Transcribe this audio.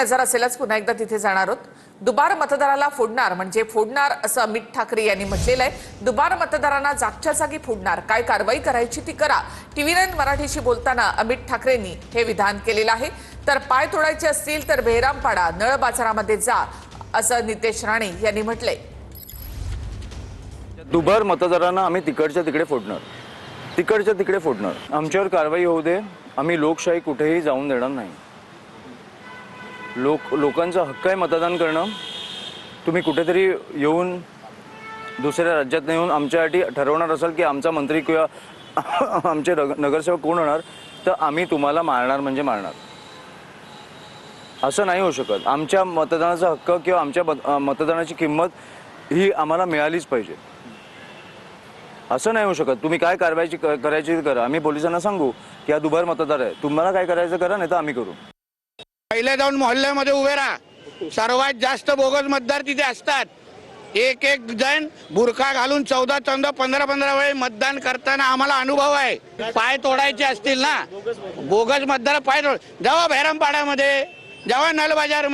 नजर असेलच पुन्हा एकदा तिथे जाणार आहोत। दुबार मतदाराला फोडणार म्हणजे फोडणार असं अमित ठाकरे यांनी म्हटलेलं आहे। दुबार मतदारांना जागच्या जागी फोडणार, काय कारवाई करायची ती करा। TV9 मराठीशी बोलताना अमित ठाकरेंनी हे विधान केलेलं आहे। तर पाय तोडायचे असतील तर बेहरामपाडा नळ बाजारामध्ये जा असं नितेश राणे यांनी म्हटलंय। दुबार मतदारांना आम्ही तिकडच्या तिकडे फोडणार, तिकडच्या तिकडे फोडणार। आमच्यावर कारवाई होऊ दे, आम्ही लोकशाही कुठेही जाऊन देणार नाही। लोकांचा हक्क आहे मतदान करणं। तुम्ही कुठेतरी येऊन दुसऱ्या राज्यात येऊन आमच्यासाठी ठरवणार असाल की आमचा मंत्री किंवा आमचे नगरसेवक कोण होणार, तर आम्ही तुम्हाला मारणार म्हणजे मारणार। असं नाही होऊ शकत। आमच्या मतदानाचा हक्क किंवा आमच्या मतदानाची किंमत ही आम्हाला मिळालीच पाहिजे। असं नाही होऊ शकत। तुम्ही काय कारवाई करायची करा, आम्ही पोलिसांना सांगू की हा दुबार मतदार आहे, तुम्हाला काय करायचं करा, नाही तर आम्ही करू। पहिले जाऊन मोहल्ल्यामध्ये उभे राहा। सर्वात जास्त बोगस मतदार तिथे असतात। एक एक जण बुरखा घालून 14 15 वेळ मतदान करताना आम्हाला अनुभव आहे। पाय तोडायचे असतील ना, बोगस मतदार पाय तोड, जेव्हा बेहरामपाड्यामध्ये, जेव्हा नल बाजार